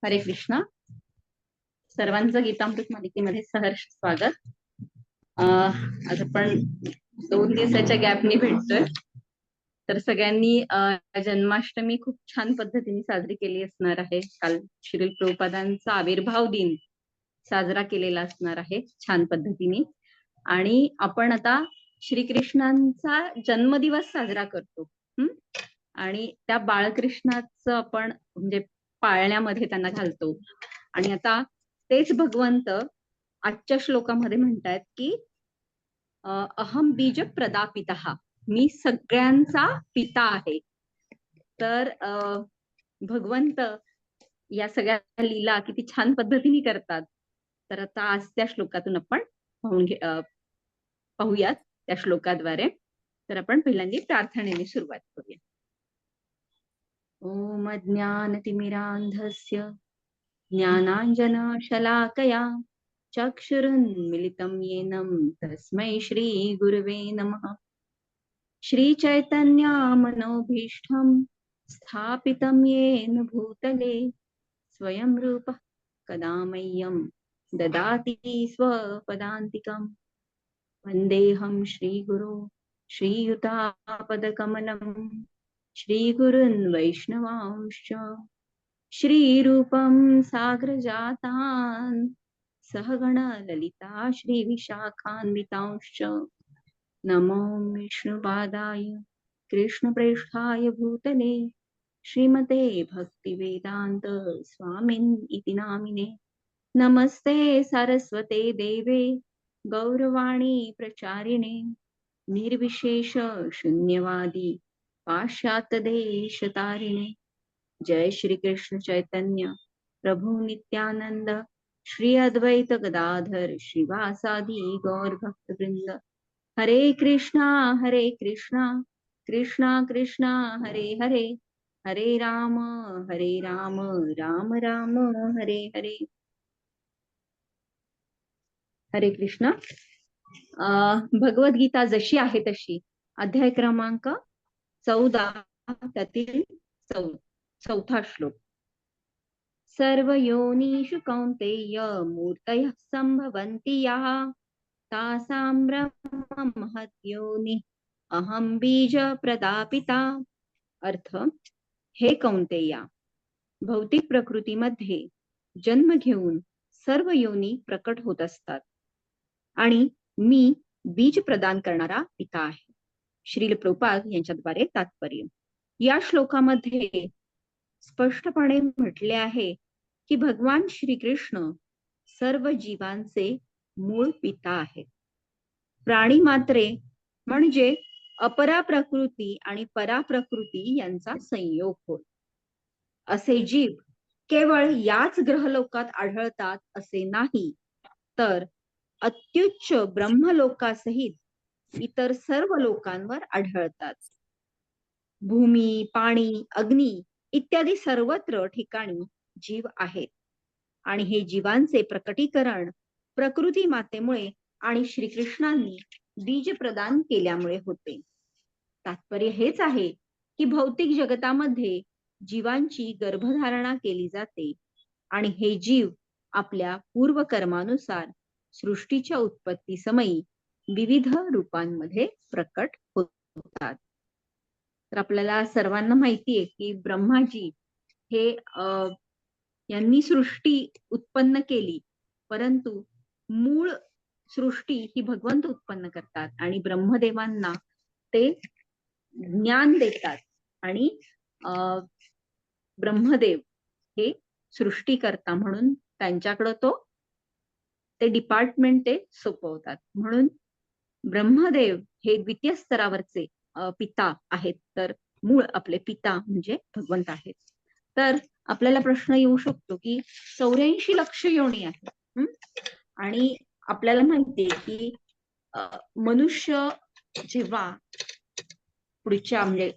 हरे कृष्ण. सर्वांचं गीतामृत मालिकेमध्ये सहर्ष स्वागत. आज आपण 2 दिवसाच्या गॅपनी भेटतोय. तर सगळ्यांनी जन्माष्टमी खूप छान पद्धतीने साजरी केली असणार आहे. काल श्रील प्रभुपादांचा आविर्भाव दिन साजरा केलेला असणार आहे छान पद्धतीने. आणि आपण आता श्रीकृष्णांचा जन्मदिवस साजरा करतो. आणि त्या बाळकृष्णाचं आपण म्हणजे पाळण्यामध्ये त्यांना घालतो. आणि आता तेच भगवंत आजच्या श्लोकामध्ये म्हणतात की अहम बीज प्रदापितः, मी सगळ्यांचा पिता आहे. तर भगवंत या सगळ्या लीला किती छान पद्धतीने करतात. तर आता आज त्या श्लोकातून आपण पाहूयात त्या श्लोकाद्वारे. तर आपण पहिल्यांदा प्रार्थनेने सुरुवात करूया. ओम ज्ञानतिमिरान्धस्य ज्ञानाञ्जनशलाकया चक्षुरुन्मिलितं येन तस्मै श्रीगुरवे नमः. श्रीचैतन्यमनोभीष्टं स्थापितं येन भूतले स्वयं रूपः कदा मह्यं ददाति स्वपदान्तिकम्. वन्देऽहं श्रीगुरो श्रीयुतापदकमलम् श्रीगुरुन् वैष्णवांश्च श्रीरूपं साग्रजातान् सहगण ललिता श्रीविशाखान्वितांश्च नमो विष्णुपादाय कृष्णप्रेष्ठाय भूतले श्रीमते भक्तिवेदान्त स्वामिन् इति नामिने. नमस्ते सरस्वते देवे गौरवाणी प्रचारिणे निर्विशेष शून्यवादी पाश्चात्य देशतारिणे. जय श्री कृष्ण चैतन्य प्रभु नित्यानंद श्री अद्वैत गदाधर श्रीवासादि गौर भक्त वृंद. हरे कृष्णा कृष्णा कृष्णा हरे हरे, हरे राम राम राम हरे हरे. हरे कृष्ण. भगवद्गीता जशी आहे तशी अध्याय क्रमांक 14 त्यातील 4था श्लोक. सर्व योनिषु कौन्तेय मूर्तयः सम्भवन्ति याः तासां ब्रह्म महद्योनि अहं बीज प्रदापिता. अर्थ, हे कौन्तेया, भौतिक प्रकृतीमध्ये जन्म घेऊन सर्व योनी प्रकट होत असतात आणि मी बीज प्रदान करणारा पिता आहे. श्रील प्रभुपाद यांच्याद्वारे तात्पर्य. या श्लोकामध्ये स्पष्टपणे म्हटले आहे की भगवान श्रीकृष्ण सर्व जीवांचे मूळ पिता आहेत. प्राणी मात्रे म्हणजे अपरा प्रकृती आणि परा प्रकृती यांचा संयोग होय. असे जीव केवळ याच ग्रहलोकात आढळतात असे नाही, तर अत्युच्च ब्रह्मलोकासहित इतर सर्व लोकांवर आढळतात. भूमी, पाणी, अग्नी इत्यादी सर्वत्र ठिकाणी जीव आहेत आणि हे जीवांचे प्रकटीकरण प्रकृती मातेमुळे आणि श्रीकृष्णांनी बीज प्रदान केल्यामुळे होते. तात्पर्य हेच आहे की भौतिक जगतामध्ये जीवांची गर्भधारणा केली जाते आणि हे जीव आपल्या पूर्वकर्मानुसार सृष्टीच्या उत्पत्ती समयी विविध रूपांमध्ये प्रकट होतात. तर आपल्याला सर्वांना माहिती आहे की ब्रह्माजी हे यांनी सृष्टी उत्पन्न केली, परंतु मूळ सृष्टी ही भगवंत उत्पन्न करतात आणि ब्रह्मदेवांना ते ज्ञान देतात आणि ब्रह्मदेव हे सृष्टीकर्ता म्हणून त्यांच्याकडे ते डिपार्टमेंट ते सोपवतात. म्हणून ब्रह्मदेव हे द्वितीय स्तरावरचे पिता आहेत, तर मूळ आपले पिता म्हणजे भगवंत आहेत. तर आपल्याला प्रश्न येऊ शकतो की 84 लक्ष योनी आहेत आणि आपल्याला माहितीये की मनुष्य जेव्हा पुढच्या म्हणजे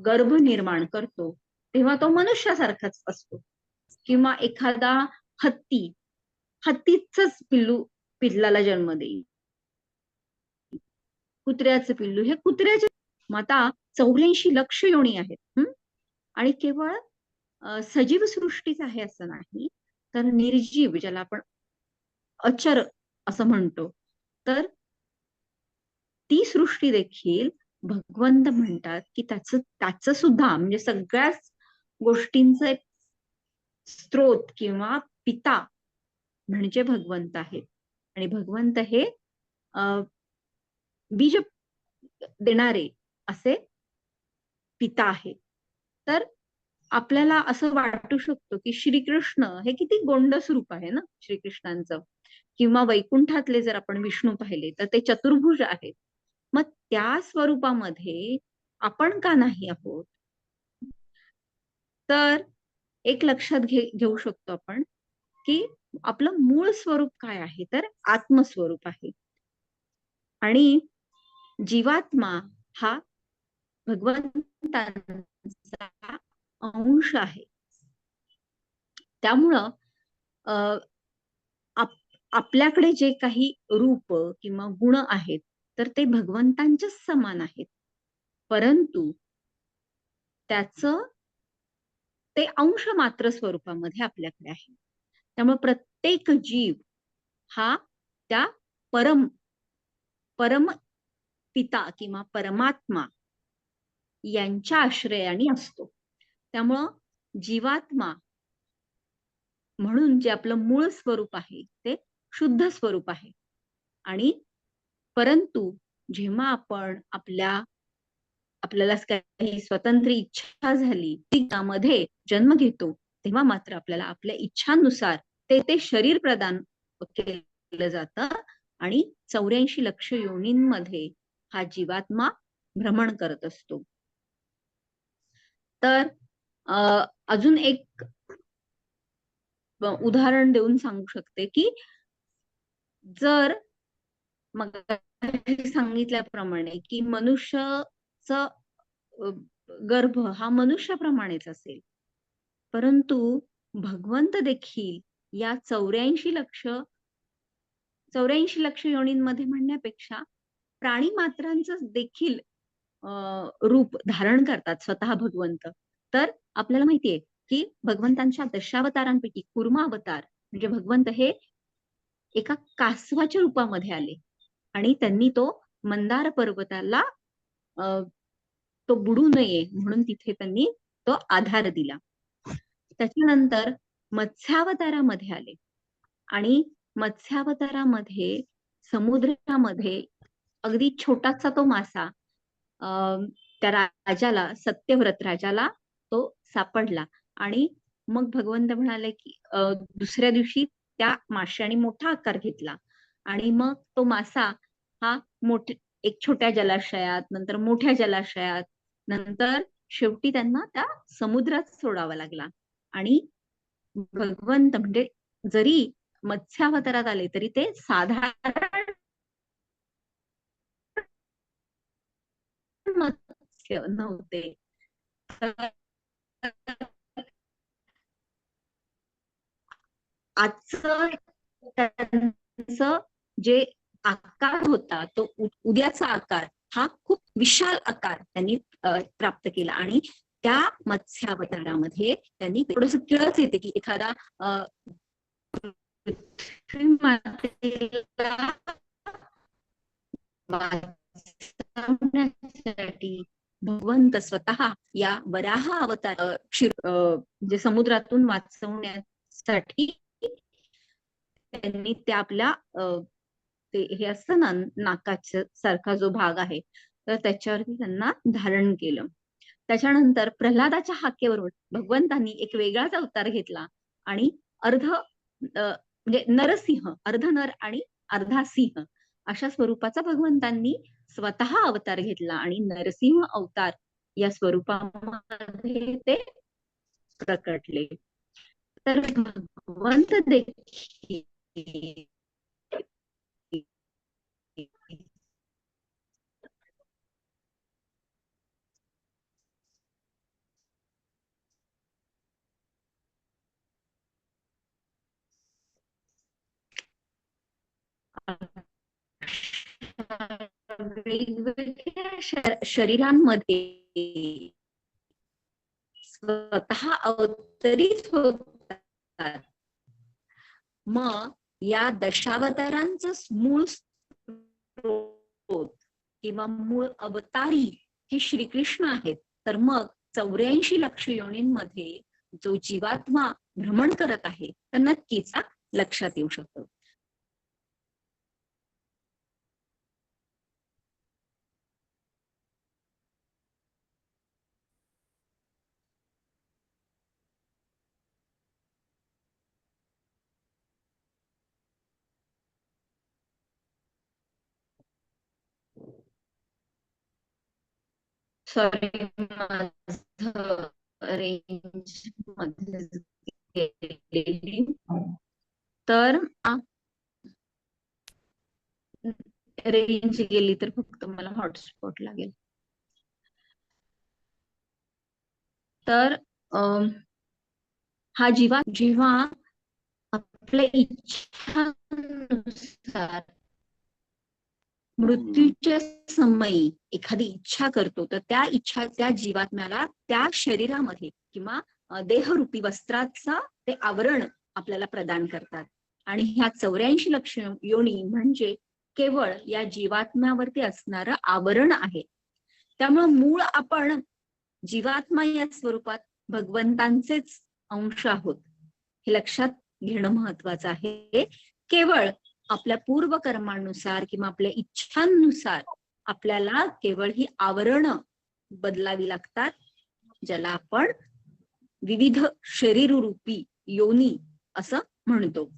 गर्भ निर्माण करतो तेव्हा तो मनुष्यासारखाच असतो. किंवा एखादा हत्तीच पिल्लाला जन्म देईल, कुत्र्याचं पिल्लू हे कुत्र्याचे. आता 84 लक्ष योनी आहेत आणि केवळ सजीव सृष्टीच आहे असं नाही, तर निर्जीव ज्याला आपण अचर असं म्हणतो, तर ती सृष्टी देखील भगवंत म्हणतात की त्याचं सुद्धा म्हणजे सगळ्याच गोष्टींचं एक स्त्रोत किंवा पिता म्हणजे भगवंत आहेत. आणि भगवंत हे बीज देणारे असे पिता आहेत. तर आपल्याला असं वाटू शकतो की श्रीकृष्ण हे किती गोंडस रूप आहे ना श्रीकृष्णांचं. किंवा वैकुंठातले जर आपण विष्णू पाहिले तर ते चतुर्भुज आहेत. मग त्या स्वरूपामध्ये आपण का नाही आहोत? तर एक लक्षात घेऊ शकतो आपण की आपलं मूळ स्वरूप काय आहे, तर आत्मस्वरूप आहे. आणि जीवात्मा हा भगवंतांचा अंश आहे. त्यामुळं आपल्याकडे जे काही रूप किंवा गुण आहेत तर ते भगवंतांच्याच समान आहेत, परंतु त्याचं ते अंश मात्र स्वरूपामध्ये आपल्याकडे आहे. त्यामुळे प्रत्येक जीव हा त्या परम परम पिता किंवा परमात्मा यांच्या आश्रयाने असतो. त्यामुळं जीवात्मा म्हणून जे आपलं मूळ स्वरूप आहे ते शुद्ध स्वरूप आहे. आणि परंतु जेव्हा आपण आपल्याला काही स्वतंत्र इच्छा झाली, ती त्यामध्ये जन्म घेतो, तेव्हा मात्र आपल्याला आपल्या इच्छानुसार ते शरीर प्रदान केलं जातं आणि 84 लक्ष योनींमध्ये हा जीवात्मा भ्रमण करत असतो. तर अजून एक उदाहरण देऊन सांगू शकते की जर मग सांगितल्याप्रमाणे की मनुष्याचा गर्भ हा मनुष्याप्रमाणेच असेल, परंतु भगवंत देखील या 84 लक्ष योनींमध्ये म्हणण्यापेक्षा प्राणी मात्रांचं देखील रूप धारण करतात स्वतः भगवंत. तर आपल्याला माहितीये की भगवंतांच्या दशावतारांपैकी कूर्मा अवतार म्हणजे भगवंत हे एका कासवाच्या रूपामध्ये आले आणि त्यांनी तो मंदार पर्वताला तो बुडू नये म्हणून तिथे त्यांनी तो आधार दिला. त्याच्यानंतर मत्स्यावतारामध्ये आले आणि मत्स्यावतारामध्ये समुद्रामध्ये अगदी छोटासा तो मासा त्या राजाला, सत्यव्रत राजाला तो सापडला आणि मग भगवंत म्हणाले की दुसऱ्या दिवशी त्या माशाने मोठा आकार घेतला आणि मग तो मासा हा एक छोट्या जलाशयात, नंतर मोठ्या जलाशयात, नंतर शेवटी त्यांना त्या समुद्रात सोडावा लागला. आणि भगवंत म्हणजे जरी मत्स्यावतारात आले तरी ते साधारण मत्स्य नव्हते. आजचं त्यांचं जे आकार होता तो उद्याचा आकार हा खूप विशाल आकार त्यांनी प्राप्त केला. आणि त्या मत्स्यावतारामध्ये त्यांनी थोडस किळस येते की एखादा वाचवण्यासाठी भगवंत स्वतः या वराह अवतार म्हणजे समुद्रातून वाचवण्यासाठी त्यांनी त्या आपल्या ते हे असतं ना नाकाच्या सारखा जो भाग आहे तर त्याच्यावरती त्यांना धारण केलं. त्याच्यानंतर प्रल्हादाच्या हाकेवरून भगवंतांनी एक वेगळाच अवतार घेतला आणि म्हणजे नरसिंह, अर्ध नर आणि अर्धा सिंह अशा स्वरूपाचा भगवंतांनी स्वतः अवतार घेतला आणि नरसिंह अवतार या स्वरूपामध्ये ते प्रकटले. तर भगवंत देखील वेगवेगळ्या शरीरांमध्ये स्वतः अवतरित होतात. मग या दशावतारांचं मूळ स्रोत किंवा मूळ अवतारी हे श्रीकृष्ण आहेत. तर मग 84 लक्ष योनींमध्ये जो जीवात्मा भ्रमण करत आहे तर नक्कीच लक्षात येऊ शकतो. सॉरी, माझं रेंज मध्ये गेलेली. तर रेंज गेली तर फक्त मला हॉटस्पॉट लागेल. तर हा जेव्हा आपल्या इच्छानुसार मृत्यूच्या समयी एखादी इच्छा करतो तर त्या इच्छा त्या जीवात्म्याला त्या शरीरामध्ये किंवा देहरूपी वस्त्राचा ते आवरण आपल्याला प्रदान करतात. आणि ह्या 84 लक्ष योनी म्हणजे केवळ या जीवात्म्यावरती असणारं आवरण आहे. त्यामुळं मूळ आपण जीवात्मा या स्वरूपात भगवंतांचेच अंश आहोत हे लक्षात घेणं महत्वाचं आहे. केवळ आपल्या पूर्व कर्मानुसार किंवा आपल्या इच्छांनुसार आपल्याला केवळ ही आवरण बदलावी लागतात, ज्याला आपण विविध शरीररूपी योनी असं म्हणतो.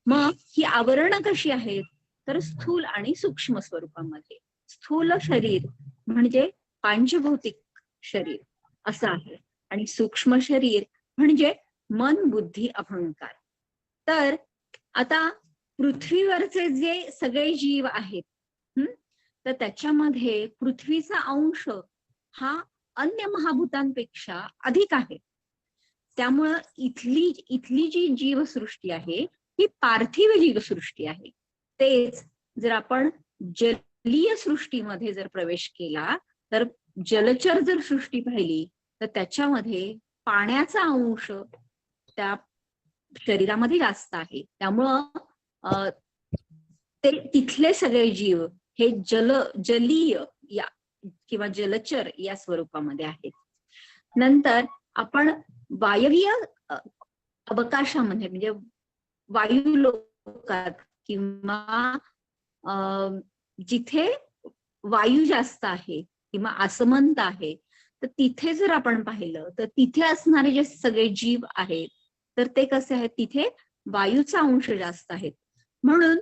मग ही आवरण कशी आहेत तर स्थूल आणि सूक्ष्म स्वरूपामध्ये. स्थूल शरीर म्हणजे पांचभौतिक शरीर असं आहे आणि सूक्ष्म शरीर म्हणजे मन, बुद्धी, अहंकार. तर आता पृथ्वीवरचे जे सगळे जीव आहेत तर त्याच्यामध्ये पृथ्वीचा अंश हा अन्य महाभूतांपेक्षा अधिक आहे. त्यामुळं इथली जी जीवसृष्टी आहे ही पार्थिव जीवसृष्टी आहे. तेच जर आपण जलीय सृष्टीमध्ये जर प्रवेश केला तर जलचर जर सृष्टी पाहिली तर त्याच्यामध्ये पाण्याचा अंश त्या शरीरामध्ये जास्त आहे. त्यामुळं ते तिथले सगळे जीव हे जलीय या किंवा जलचर या स्वरूपामध्ये आहेत. नंतर आपण वायवीय अवकाशामध्ये म्हणजे वायू लोकात किंवा जिथे वायू जास्त आहे किंवा असमंत आहे तर तिथे जर आपण पाहिलं तर तिथे असणारे जे सगळे जीव आहेत तर ते कसे आहेत, तिथे वायूचा अंश जास्त आहेत. म्हणून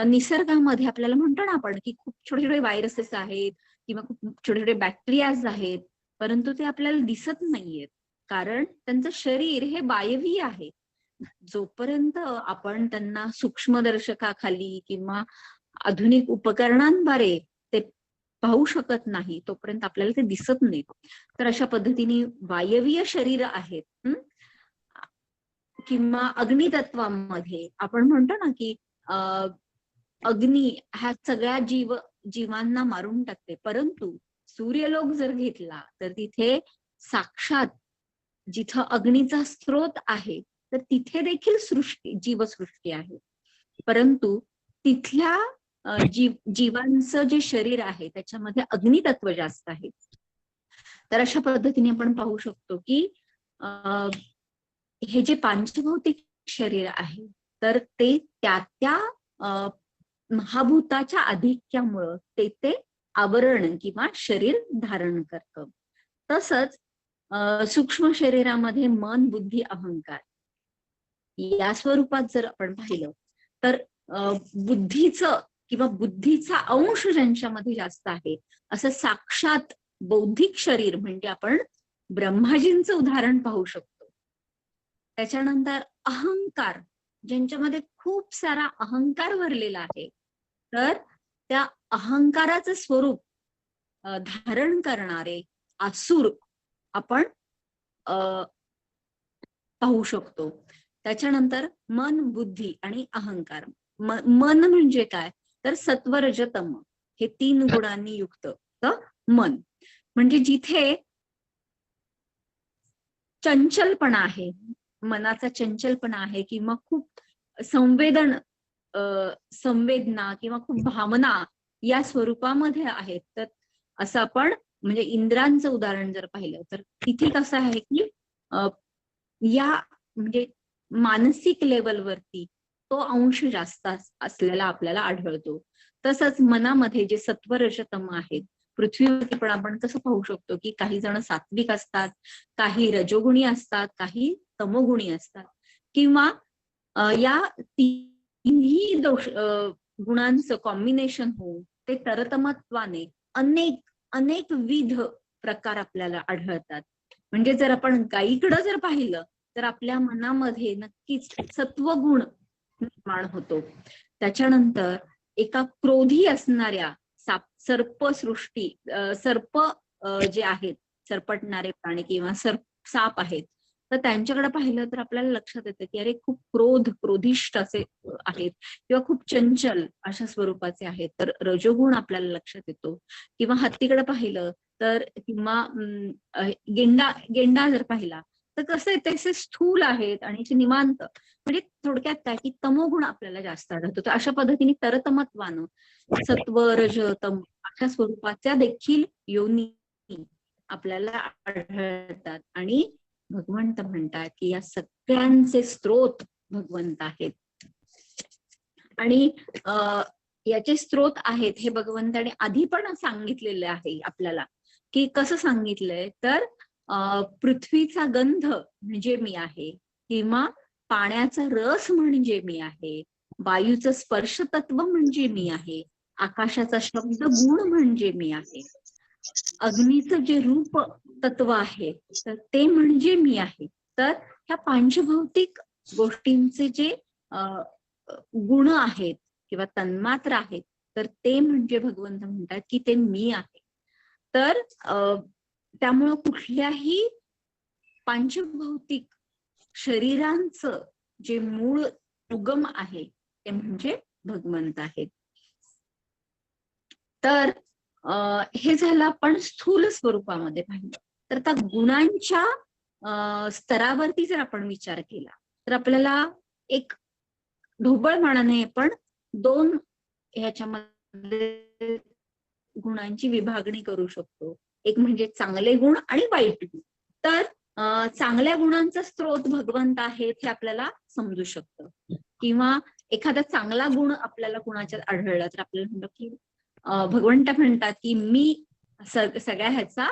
निसर्गामध्ये आपल्याला म्हणतो ना आपण की खूप छोटे छोटे व्हायरसेस आहेत किंवा खूप छोटे छोटे बॅक्टेरियाज आहेत, परंतु ते आपल्याला दिसत नाहीयेत कारण त्यांचं शरीर हे वायवीय आहे. जोपर्यंत आपण त्यांना सूक्ष्मदर्शकाखाली किंवा आधुनिक उपकरणांद्वारे ते पाहू शकत नाही तोपर्यंत आपल्याला ते दिसत नाही. तर अशा पद्धतीने वायवीय शरीर आहेत. किंवा अग्नितत्वामध्ये आपण म्हणतो ना की अग्नी ह्या सगळ्या जीवांना मारून टाकते, परंतु सूर्यलोक जर घेतला तर तिथे साक्षात जिथं अग्नीचा स्रोत आहे तर तिथे देखील जीवसृष्टी आहे, परंतु तिथल्या जीवांचं जे शरीर आहे त्याच्यामध्ये अग्नितत्व जास्त आहे. तर अशा पद्धतीने आपण पाहू शकतो की हे जे पांचभौतिक शरीर आहे तर ते त्या महाभूताच्या आधिक्यामुळं ते आवरण किंवा शरीर धारण करतं. तसंच सूक्ष्म शरीरामध्ये मन, बुद्धी, अहंकार या स्वरूपात जर आपण पाहिलं तर बुद्धीचं किंवा बुद्धीचा अंश ज्यांच्यामध्ये जास्त आहे असं साक्षात बौद्धिक शरीर म्हणजे आपण ब्रह्माजींचं उदाहरण पाहू शकतो. त्याच्यानंतर अहंकार ज्यांच्यामध्ये खूप सारा अहंकार भरलेला आहे तर त्या अहंकाराचं स्वरूप धारण करणारे आसुर आपण पाहू शकतो. त्याच्यानंतर मन, बुद्धी आणि अहंकार. मन म्हणजे काय तर सत्व, रज, तम हे 3 गुणांनी युक्त मन म्हणजे जिथे चंचलपणा आहे, मनाचा चंचलपणा आहे, किंवा खूप संवेदना किंवा खूप भावना या स्वरूपामध्ये आहेत. तर असं आपण म्हणजे इंद्रांचं उदाहरण जर पाहिलं तर तिथे कसं आहे की या म्हणजे मानसिक लेवलवरती तो अंश जास्त असलेला आपल्याला आढळतो. तसंच मनामध्ये जे सत्व रजतम आहेत, पृथ्वीवरती पण आपण कसं पाहू शकतो की काही जण सात्विक असतात, काही रजोगुणी असतात, काही तमोगुणी असतात, किंवा या तिन्ही गुणांचं कॉम्बिनेशन होऊन ते तरतमत्वाने अनेक विध प्रकार आपल्याला आढळतात. म्हणजे जर आपण गायीकडे जर पाहिलं तर आपल्या मनामध्ये नक्कीच सत्वगुण निर्माण होतो. त्याच्यानंतर एका क्रोधी असणाऱ्या सर्प जे आहेत, सरपटणारे प्राणी किंवा साप आहेत, तर त्यांच्याकडे पाहिलं तर आपल्याला लक्षात येतं की अरे खूप क्रोधिष्ट असे आहेत, किंवा खूप चंचल अशा स्वरूपाचे आहेत. तर रजोगुण आपल्याला लक्षात येतो. किंवा हत्तीकडे पाहिलं तर, किंवा गेंडा जर पाहिला तर कसं आहे, ते स्थूल आहेत आणि ते निवांत, म्हणजे थोडक्यात काय की तमोगुण आपल्याला जास्त आढळतो. तर अशा पद्धतीने तरतमत्वानं सत्व रज तम अशा स्वरूपाच्या देखील योनी आपल्याला आढळतात. आणि भगवंत म्हणतात की या सगळ्यांचे स्त्रोत भगवंत आहेत. आणि याचे स्त्रोत आहेत हे भगवंताने आधी पण सांगितलेले आहे आपल्याला. की कसं सांगितलंय तर पृथ्वीचा गंध म्हणजे मी आहे, किंवा पाण्याचा रस म्हणजे मी आहे, वायूचं स्पर्श तत्व म्हणजे मी आहे, आकाशाचा शब्द गुण म्हणजे मी आहे, अग्नीचं जे रूप तत्व आहे तर ते म्हणजे मी आहे. तर ह्या पांचभौतिक गोष्टींचे जे गुण आहेत किंवा तन्मात्र आहेत, तर ते म्हणजे भगवंत म्हणतात की ते मी आहे. तर त्यामुळं कुठल्याही पांचभौतिक शरीरांचं जे मूळ उगम आहे ते म्हणजे भगवंत आहेत. तर हे झालं आपण स्थूल स्वरूपामध्ये पाहिलं. तर त्या गुणांच्या स्तरावरती जर आपण विचार केला तर आपल्याला एक ढोबळमानाने आपण दोन ह्याच्यामध्ये गुणांची विभागणी करू शकतो. एक म्हणजे चांगले गुण आणि वाईट गुण. तर चांगल्या गुणांचा स्त्रोत भगवंत आहेत हे आपल्याला समजू शकतं. किंवा एखादा चांगला गुण आपल्याला कुणाच्यात आढळला तर आपल्याला म्हणतो की भगवंत म्हणतात की मी सगळ्या ह्याचा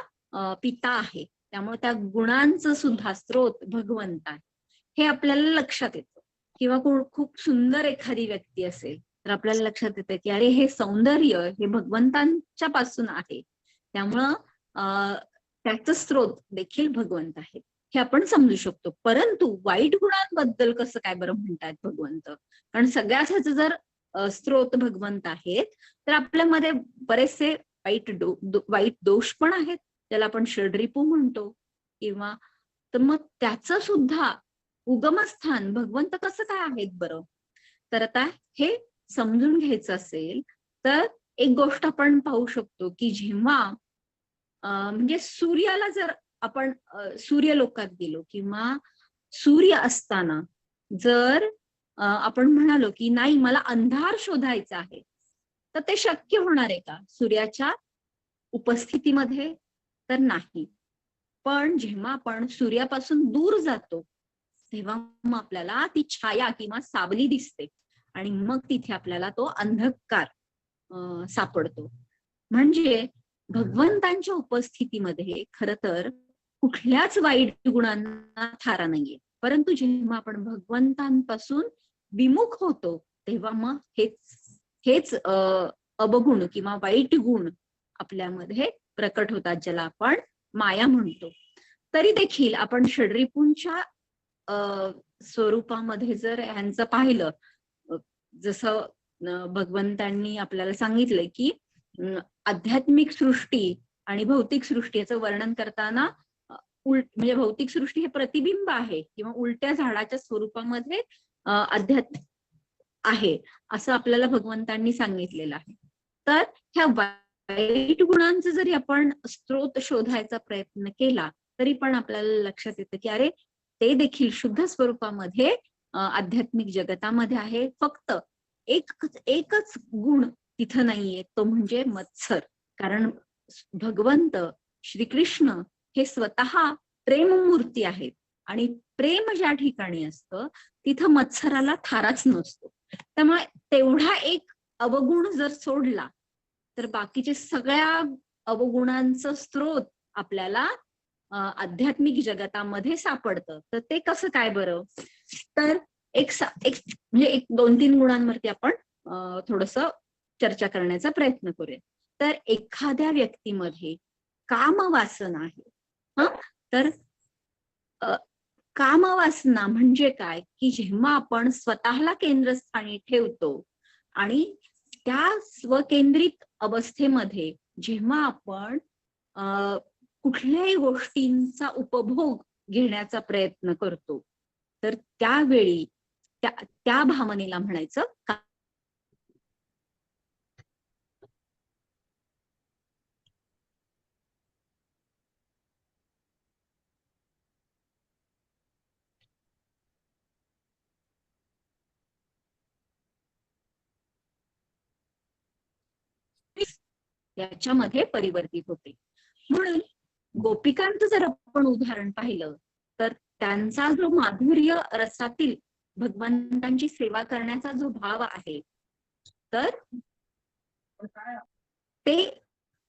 पिता आहे, त्यामुळे त्या गुणांचं सुद्धा स्त्रोत भगवंत आहे हे आपल्याला लक्षात येतं. किंवा खूप सुंदर एखादी व्यक्ती असेल तर आपल्याला लक्षात येतं की अरे हे सौंदर्य हे भगवंतांच्या पासून आहे, त्यामुळं त्याचं स्त्रोत देखील भगवंत आहे हे आपण समजू शकतो. परंतु वाईट गुणांबद्दल कसं काय बरं म्हणतात भगवंत? कारण सगळ्याच ह्याचं जर स्त्रोत भगवंत आहेत तर आपल्यामध्ये बरेचसे वाईट दोष पण आहेत, ज्याला आपण षड्रिपू म्हणतो. किंवा तर मग त्याचं सुद्धा उगमस्थान भगवंत कसं काय आहेत बरं? तर आता हे समजून घ्यायचं असेल तर एक गोष्ट आपण पाहू शकतो की जेव्हा म्हणजे सूर्याला जर आपण सूर्यलोकात गेलो किंवा सूर्य असताना जर आपण म्हणालो की नाही मला अंधार शोधायचा आहे, तर ते शक्य होणार आहे का सूर्याच्या उपस्थितीमध्ये? तर नाही. पण जेव्हा आपण सूर्यापासून दूर जातो तेव्हा मग आपल्याला ती छाया किंवा सावली दिसते आणि मग तिथे आपल्याला तो अंधकार सापडतो. म्हणजे भगवंतांच्या उपस्थितीमध्ये खर तर कुठल्याच वाईट गुणांना थारा नाहीये. परंतु जेव्हा आपण भगवंतांपासून विमुख होतो तेव्हा मग हेच अवगुण किंवा वाईट गुण आपल्यामध्ये प्रकट होतात, ज्याला आपण माया म्हणतो. तरी देखील आपण षड्रिपूंच्या स्वरूपामध्ये जर ह्यांचं पाहिलं, जसं भगवंतांनी आपल्याला सांगितलंय की आध्यात्मिक सृष्टी आणि भौतिक सृष्टी याचं वर्णन करताना म्हणजे भौतिक सृष्टी हे प्रतिबिंब आहे किंवा उलट्या झाडाच्या स्वरूपामध्ये अध्यात्म आहे असं आपल्याला भगवंतांनी सांगितलेलं आहे. तर ह्या वाईट गुणांचा जरी आपण स्त्रोत शोधायचा प्रयत्न केला तरी पण आपल्याला लक्षात येतं की अरे ते देखील शुद्ध स्वरूपामध्ये आध्यात्मिक जगतामध्ये आहे. फक्त एकच गुण तिथं नाहीये, तो म्हणजे मत्सर. कारण भगवंत श्रीकृष्ण हे स्वतः प्रेममूर्ती आहेत आणि प्रेम ज्या ठिकाणी असतं तिथं मत्सराला थाराच नसतो. त्यामुळे तेवढा एक अवगुण जर सोडला तर बाकीचे सगळ्या अवगुणांचं स्रोत आपल्याला आध्यात्मिक जगतामध्ये सापडतं. तर ते कसं काय बरं? तर एक म्हणजे एक 2-3 गुणांवरती आपण थोडस चर्चा करण्याचा प्रयत्न करूया. तर एखाद्या व्यक्तीमध्ये कामवासना आहे. तर कामवासना म्हणजे काय की जेव्हा आपण स्वतःला केंद्रस्थानी ठेवतो आणि त्या स्वकेंद्रित अवस्थेमध्ये जेव्हा आपण कुठल्याही गोष्टींचा उपभोग घेण्याचा प्रयत्न करतो तर त्यावेळी त्या भावनेला म्हणायचं याच्यामध्ये परिवर्तित होते. म्हणून गोपिकांचं जर आपण उदाहरण पाहिलं तर त्यांचा जो माधुर्य रसातील भगवंतांची सेवा करण्याचा जो भाव आहे तर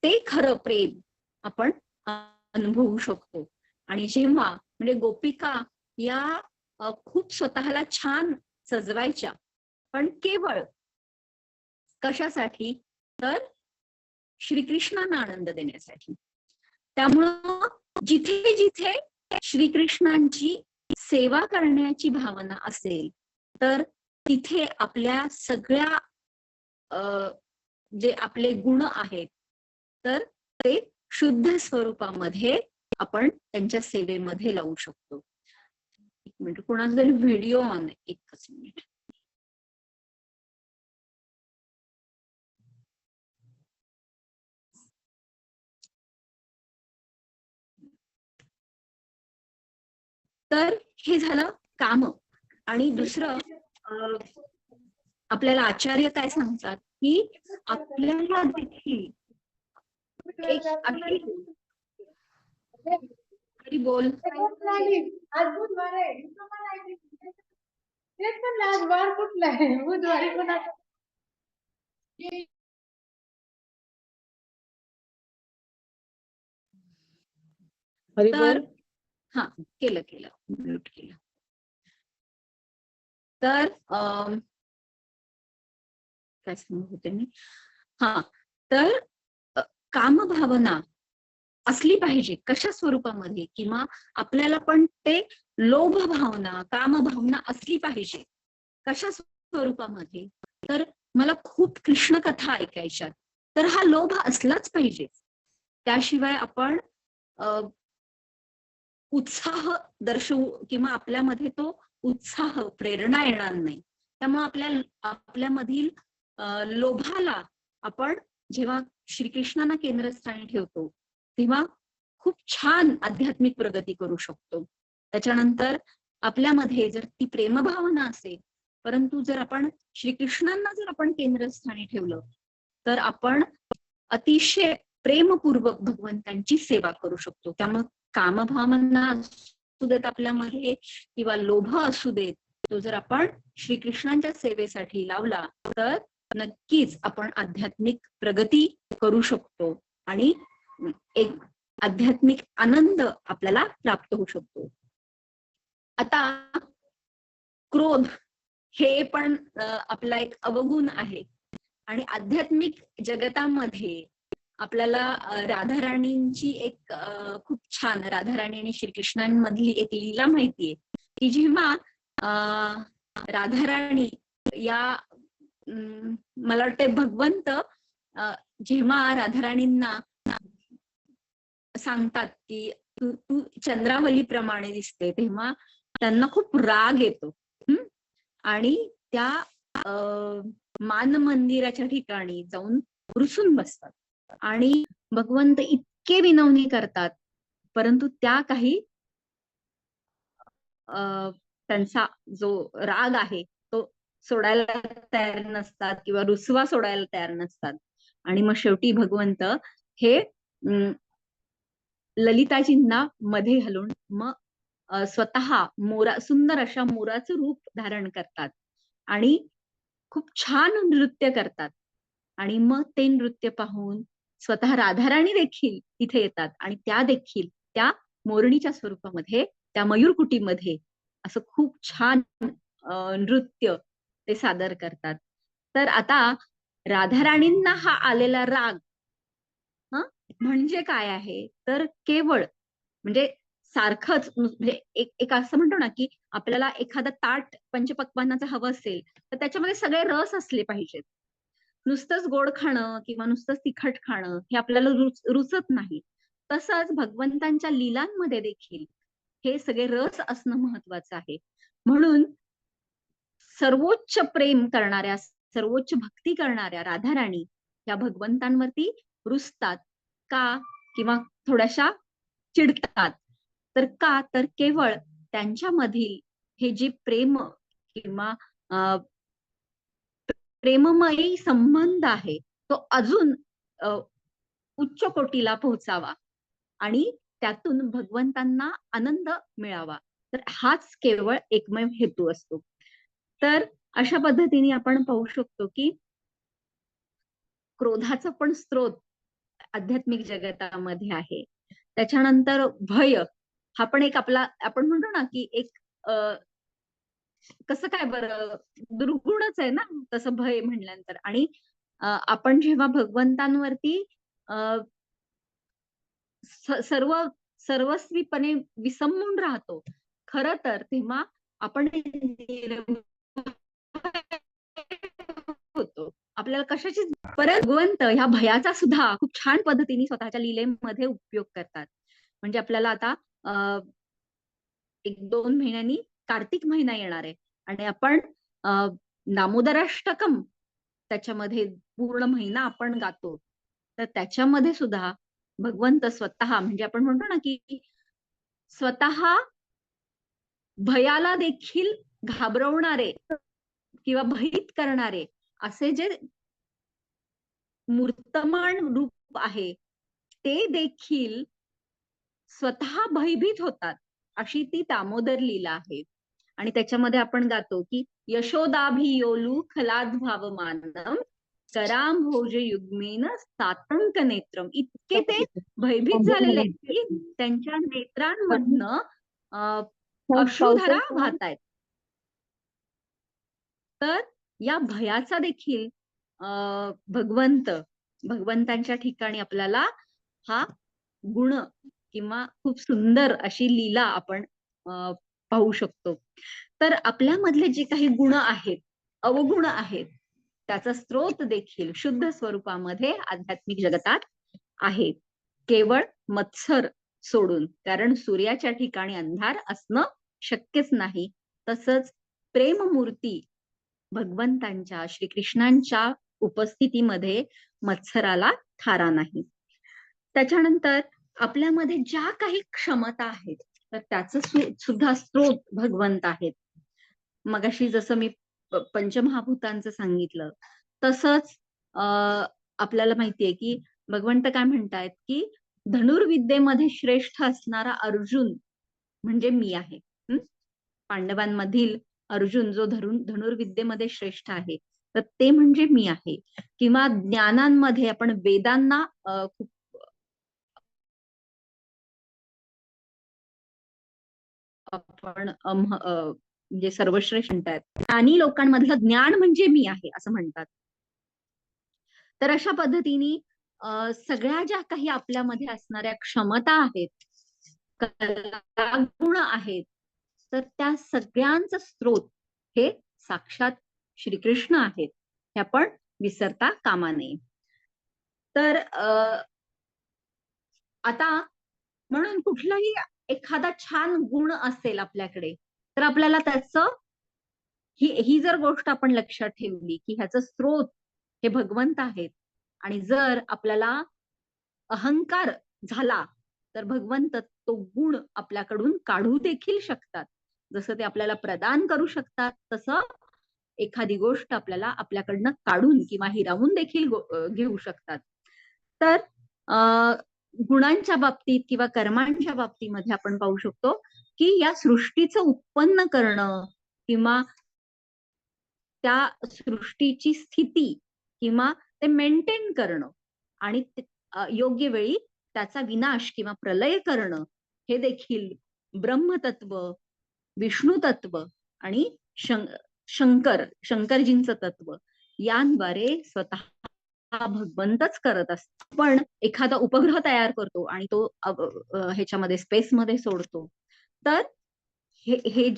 ते खरं प्रेम आपण अनुभवू शकतो. आणि जेव्हा म्हणजे गोपिका या खूप स्वतःला छान सजवायच्या पण केवळ कशासाठी तर श्रीकृष्णांना आनंद देण्यासाठी. त्यामुळं जिथे जिथे श्रीकृष्णांची सेवा करण्याची भावना असेल तर तिथे आपल्या सगळ्या जे आपले गुण आहेत तर ते शुद्ध स्वरूपामध्ये आपण त्यांच्या सेवेमध्ये लावू शकतो. एक मिनिट, कोणाचा तरी व्हिडिओ ऑन आहे, एकच मिनिट. तर हे झालं काम. आणि दुसरं आपल्याला आचार्य काय सांगतात की आपल्याला देखील एक अशी बोल आज बुधवार आहे. तेच पण आज वार कुठला आहे? बुधवारी पण तर हा केलं म्यूट केलं. तर काय सांगत होते मी? हा तर कामभावना असली पाहिजे कशा स्वरूपामध्ये किंवा आपल्याला पण ते लोभ भावना कामभावना असली पाहिजे कशा स्वरूपामध्ये तर मला खूप कृष्ण कथा ऐकायच्यात तर हा लोभ असलाच पाहिजे. त्याशिवाय आपण उत्साह दर्शवू किंवा आपल्यामध्ये तो उत्साह प्रेरणा येणार नाही. त्यामुळे आपल्यामधील लोभाला आपण जेव्हा श्रीकृष्णांना केंद्रस्थानी ठेवतो तेव्हा खूप छान आध्यात्मिक प्रगती करू शकतो. त्याच्यानंतर आपल्यामध्ये जर ती प्रेमभावना असेल परंतु जर आपण श्रीकृष्णांना जर आपण केंद्रस्थानी ठेवलं तर आपण अतिशय प्रेमपूर्वक भगवंतांची सेवा करू शकतो. त्यामुळे कामभावना असू देत आपल्यामध्ये किंवा लोभ असू देत तो जर आपण श्रीकृष्णांच्या सेवेसाठी लावला तर नक्कीच आपण आध्यात्मिक प्रगती करू शकतो आणि एक आध्यात्मिक आनंद आपल्याला प्राप्त होऊ शकतो. आता क्रोध हे पण आपला एक अवगुण आहे आणि आध्यात्मिक जगतामध्ये आपल्याला राधाराणींची एक खूप छान राधाराणी आणि श्रीकृष्णांमधली एक लीला माहितीये की जेव्हा राधाराणी या मला वाटते भगवंत जेव्हा राधाराणींना सांगतात की तू चंद्रावलीप्रमाणे दिसते तेव्हा त्यांना खूप राग येतो आणि त्या मान मंदिराच्या ठिकाणी जाऊन रुसून बसतात आणि भगवंत इतके विनवणी करतात परंतु त्या काही त्यांचा जो राग आहे तो सोडायला तयार नसतात किंवा रुसवा सोडायला तयार नसतात. आणि मग शेवटी भगवंत हे ललिताजींना मध्ये घालून मग स्वतः सुंदर अशा मोराचं रूप धारण करतात आणि खूप छान नृत्य करतात. आणि मग ते नृत्य पाहून स्वतः राधाराणी देखील तिथे येतात आणि त्या देखील त्या मोरणीच्या स्वरूपामध्ये, त्या मयूरकुटीमध्ये असं खूप छान नृत्य ते सादर करतात. तर आता राधाराणींना हा आलेला राग म्हणजे काय आहे, तर केवळ म्हणजे सारखंच म्हणजे एक असं म्हणतो ना की आपल्याला एखादं ताट पंचपक्वान्नाचं हवं असेल तर त्याच्यामध्ये सगळे रस असले पाहिजेत. नुसतंच गोड खाणं किंवा नुसतंच तिखट खाणं हे आपल्याला रुचत नाही. तसंच भगवंतांच्या लीलांमध्ये देखील हे सगळे रस असणं महत्वाचं आहे. म्हणून सर्वोच्च प्रेम करणाऱ्या, सर्वोच्च भक्ती करणाऱ्या राधाराणी या भगवंतांवरती रुसतात का किंवा थोड्याशा चिडतात. तर का, तर केवळ त्यांच्यामधील हे जे प्रेम किंवा प्रेममयी संबंध आहे तो अजून उच्च कोटीला पोहोचावा आणि त्यातून भगवंतांना आनंद मिळावा. तर हाच केवळ एकमेव हेतू असतो. तर अशा पद्धतीने आपण पाहू शकतो की क्रोधाचा पण स्रोत आध्यात्मिक जगतामध्ये आहे. त्याच्यानंतर भय हा पण एक आपला, आपण म्हणतो ना की एक कसं काय बरं, दुर्गुणच आहे ना तसं भय म्हणल्यानंतर. आणि आपण जेव्हा भगवंतांवरती सर्वस्वीपणे विसंबून राहतो खरं तर, तेव्हा आपण होतो, आपल्याला कशाची. परत भगवंत ह्या भयाचा सुद्धा खूप छान पद्धतीने स्वतःच्या लीलेमध्ये उपयोग करतात. म्हणजे आपल्याला आता 1-2 महिन्यांनी कार्तिक महिना येणार आहे आणि आपण दामोदराष्टकम त्याच्यामध्ये पूर्ण महिना आपण गातो. तर त्याच्यामध्ये सुद्धा भगवंत स्वतः, म्हणजे आपण म्हणतो ना की स्वतः भयाला देखील घाबरवणारे किंवा भयभीत करणारे असे जे मूर्तमान रूप आहे ते देखील स्वतः भयभीत होतात, अशी ती दामोदर लीला आहे. आणि त्याच्यामध्ये आपण गातो की यशोदाभियोलू खलाद भावमानम कराम भोज युग्मेन सातंक नेत्रम. इतके ते भयभीत झालेले आहेत की त्यांच्या नेत्रांमधनं अश्रुधारा वाहतायत. तर या भयाचा देखील भगवंतांच्या ठिकाणी आपल्याला हा गुण किंवा खूप सुंदर अशी लीला आपण पाहू शकतो. तर आपल्यामधले जे काही गुण आहेत, अवगुण आहेत, त्याचा स्रोत देखील शुद्ध स्वरूपामध्ये आध्यात्मिक जगतात आहे, केवळ मत्सर सोडून. कारण सूर्याच्या ठिकाणी अंधार असणं शक्यच नाही. तसंच प्रेममूर्ती भगवंतांच्या, श्रीकृष्णांच्या उपस्थितीमध्ये मत्सराला थारा नाही. त्याच्यानंतर आपल्यामध्ये ज्या काही क्षमता आहेत तर त्याचं सुद्धा स्रोत भगवंत आहेत. मगाशी जसं मी पंचमहाभूतांचं सांगितलं तसंच आपल्याला माहितीये की भगवंत काय म्हणतायत की धनुर्विद्येमध्ये श्रेष्ठ असणारा अर्जुन म्हणजे मी आहे. पांडवांमधील अर्जुन जो धनुर्विद्येमध्ये श्रेष्ठ आहे तर ते म्हणजे मी आहे. किंवा ज्ञानांमध्ये आपण वेदांना खूप आपण म्हणजे सर्वश्रेष्ठ म्हणतात. ज्ञानी लोकांमधलं ज्ञान म्हणजे मी आहे असं म्हणतात. तर अशा पद्धतीने सगळ्या ज्या काही आपल्यामध्ये असणाऱ्या क्षमता आहेत, गुण आहेत, तर त्या सगळ्यांचा स्रोत हे साक्षात श्रीकृष्ण आहेत, हे आपण विसरता कामा नये. तर आता म्हणून कुठलाही एखादा छान गुण असेल आपल्याकडे तर आपल्याला त्याचं ही जर गोष्ट आपण लक्षात ठेवली की ह्याचं स्रोत हे भगवंत आहेत, आणि जर आपल्याला अहंकार झाला तर भगवंत तो गुण आपल्याकडून काढू देखील शकतात. जसं ते आपल्याला प्रदान करू शकतात, तसं एखादी गोष्ट आपल्याला आपल्याकडनं काढून किंवा हिरावून देखील घेऊ शकतात. तर गुणांच्या बाबतीत किंवा कर्मांच्या बाबतीमध्ये आपण पाहू शकतो की या सृष्टीचं उत्पन्न करणं किंवा त्या सृष्टीची स्थिती किंवा ते मेंटेन करणं आणि योग्य वेळी त्याचा विनाश किंवा प्रलय करणं हे देखील ब्रह्मतत्व, विष्णू तत्व आणि शंकरजींचं तत्व यांद्वारे स्वतः भगवंतच करत असतो. पण एखादा उपग्रह तयार करतो आणि तो ह्याच्यामध्ये स्पेसमध्ये सोडतो, तर हे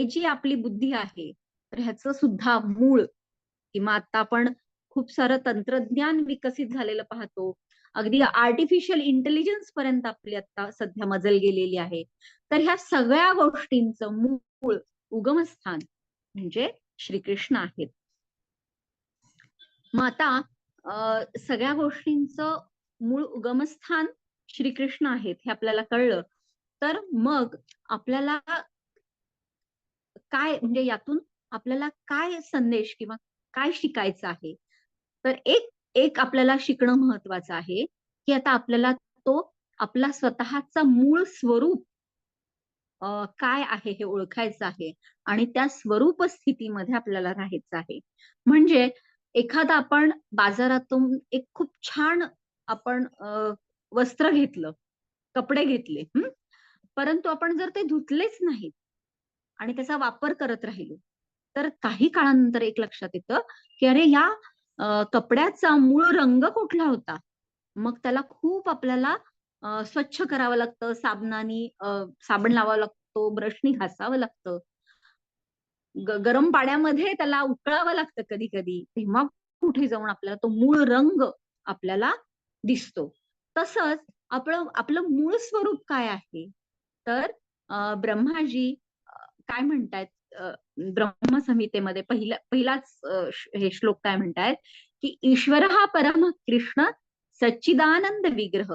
जी आपली बुद्धी आहे, तर ह्याचं सुद्धा मूळ किंवा आता आपण खूप सारं तंत्रज्ञान विकसित झालेलं पाहतो. अगदी आर्टिफिशियल इंटेलिजन्स पर्यंत आपली आता सध्या मजल गेलेली आहे. तर ह्या सगळ्या गोष्टींचं मूळ उगमस्थान म्हणजे श्रीकृष्ण आहेत. मग आता सगळ्या गोष्टींचं मूळ उगमस्थान श्रीकृष्ण आहेत हे आपल्याला कळलं, तर मग आपल्याला काय म्हणजे यातून आपल्याला काय संदेश किंवा काय शिकायचं आहे. तर एक आपल्याला शिकणं महत्वाचं आहे की आता आपल्याला तो आपला स्वतःचा मूळ स्वरूप काय आहे हे ओळखायचं आहे आणि त्या स्वरूप स्थितीमध्ये आपल्याला राहायचं आहे. म्हणजे एखादा आपण बाजारातून एक खूप छान आपण वस्त्र घेतलं, कपडे घेतले, परंतु आपण जर ते धुतलेच नाहीत आणि त्याचा वापर करत राहिलो, तर काही काळानंतर एक लक्षात येतं की अरे या कपड्याचा मूळ रंग कुठला होता. मग त्याला खूप आपल्याला स्वच्छ करावं लागतं, साबण लावावं लागतो, ब्रशनी घासावं लागतं, गरम पाण्यामध्ये त्याला उकळावं लागतं कधी कधी, तेव्हा कुठे जाऊन आपल्याला तो मूळ रंग आपल्याला दिसतो. तसंच आपलं मूळ स्वरूप काय आहे, तर ब्रह्माजी काय म्हणतायत ब्रह्मसंहितेमध्ये पहिलाच हे श्लोक काय म्हणतायत की ईश्वर हा परम कृष्ण सच्चिदानंद विग्रह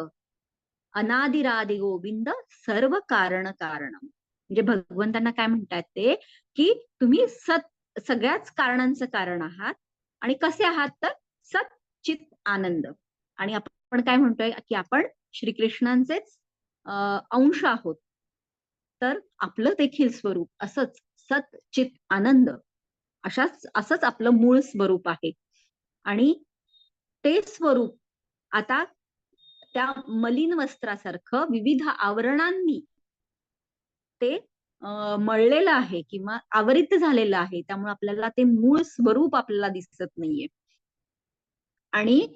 अनादिरादि गोविंद सर्व कारण कारणम. म्हणजे भगवंतांना काय म्हणतात ते की तुम्ही सगळ्याच कारणांचं कारण आहात आणि कसे आहात, तर सत चित आनंद. आणि आपण काय म्हणतोय की आपण श्रीकृष्णांचेच अंश आहोत. तर आपलं देखील स्वरूप असंच सत चित आनंद असंच आपलं मूळ स्वरूप आहे. आणि ते स्वरूप आता त्या मलिन वस्त्रासारखं विविध आवरणांनी ते मळलेलं आहे किंवा आवरित झालेलं आहे. त्यामुळे आपल्याला ते मूळ स्वरूप आपल्याला दिसत नाहीये. आणि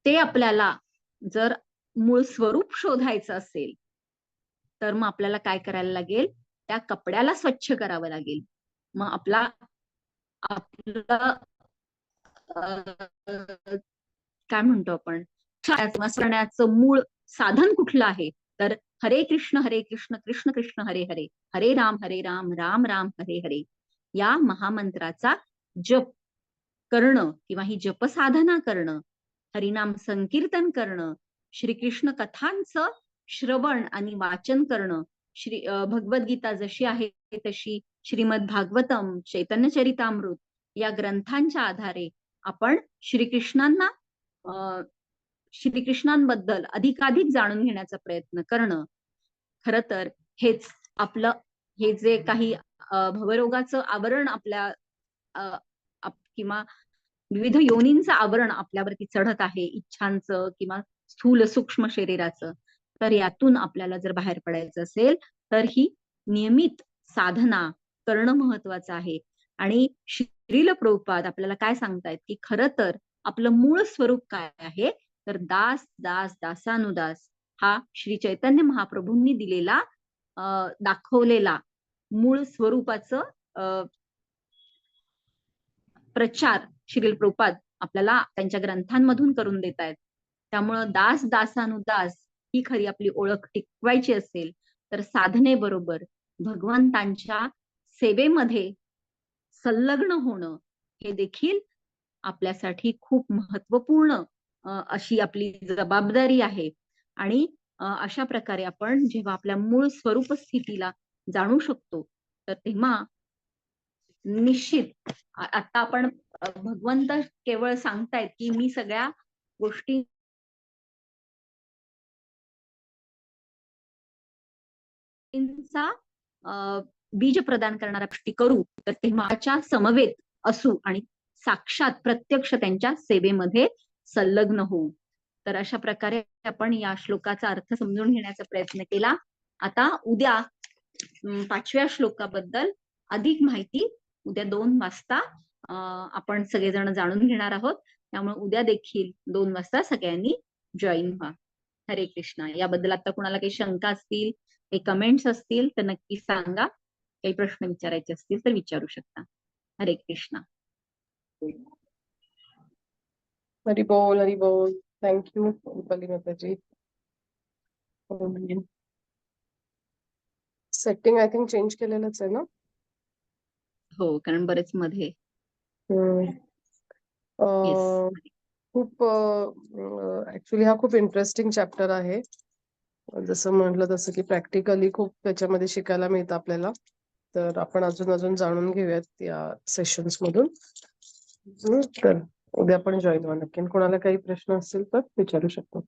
ते आपल्याला जर मूळ स्वरूप शोधायचं असेल, तर मग आपल्याला काय करायला लागेल, त्या कपड्याला स्वच्छ करावं लागेल. मग आपलं काय म्हणतो आपण करण्याचं मूळ साधन कुठलं आहे, तर हरे कृष्ण कृष्ण कृष्ण हरे हरे, हरे राम राम राम हरे हरे या महामंत्राचा जप करणं किंवा ही जपसाधना करणं, हरिनाम संकीर्तन करणं, श्रीकृष्ण कथांचं श्रवण आणि वाचन करणं, भगवद्गीता जशी आहे तशी, श्रीमद भागवतम, चैतन्य चरितामृत या ग्रंथांच्या आधारे आपण श्रीकृष्णांबद्दल अधिकाधिक जाणून घेण्याचा प्रयत्न करणं. खर तर हेच आपलं हे जे काही भवरोगाचं आवरण आपल्या किंवा विविध योनींचं आवरण आपल्यावरती चढत आहे, इच्छांचं किंवा स्थूल सूक्ष्म शरीराचं, तर यातून आपल्याला जर बाहेर पडायचं असेल तर ही नियमित साधना करणं महत्वाचं आहे. आणि श्रील प्रभुपाद आपल्याला काय सांगतायत की खरं तर आपलं मूळ स्वरूप काय आहे, तर दास दास दासानुदास हा श्री चैतन्य महाप्रभूंनी दिलेला दाखवलेला मूळ स्वरूपाचं प्रचार श्रील प्रभुपाद आपल्याला त्यांच्या ग्रंथांमधून करून देत आहेत. त्यामुळं दास दासानुदास ही खरी आपली ओळख टिकवायची असेल तर साधनेबरोबर भगवंतांच्या सेवेमध्ये संलग्न होणं हे देखील आपल्यासाठी खूप महत्वपूर्ण अशी आपली जबाबदारी आहे. आणि अशा प्रकारे आपण जेव्हा आपल्या मूळ स्वरूप स्थितीला जाणू शकतो, तर तेव्हा निश्चित आता आपण भगवंत केवळ सांगतायत की मी सगळ्या गोष्टी बीज प्रदान करणाऱ्या गोष्टी करू, तर तेव्हा त्याच्या समवेत असू आणि साक्षात प्रत्यक्ष त्यांच्या सेवेमध्ये संलग्न होऊ. तर अशा प्रकारे आपण या श्लोकाचा अर्थ समजून घेण्याचा प्रयत्न केला. आता उद्या 5व्या श्लोकाबद्दल अधिक माहिती उद्या 2 वाजता आपण सगळेजण जाणून घेणार आहोत. त्यामुळे उद्या देखील 2 वाजता सगळ्यांनी जॉईन व्हा. हरे कृष्णा. याबद्दल आता कुणाला काही शंका असतील, काही कमेंट्स असतील तर नक्की सांगा. काही प्रश्न विचारायचे असतील तर विचारू शकता. हरे कृष्णा. हरी बोल, हरी बोल. थँक्यू रुपाली माताजी. सेटिंग आय थिंक चेंज केलेलंच आहे ना? हो, कारण बरेच मध्ये अं, खूप ऍक्च्युली हा खूप इंटरेस्टिंग चॅप्टर आहे. जसं म्हटलं तसं की प्रॅक्टिकली खूप त्याच्यामध्ये शिकायला मिळतं आपल्याला. तर आपण अजून जाणून घेऊयात या सेशन्स मधून. तर उद्या पण जॉईन व्हा नक्की. कोणाला काही प्रश्न असतील तर विचारू शकतो.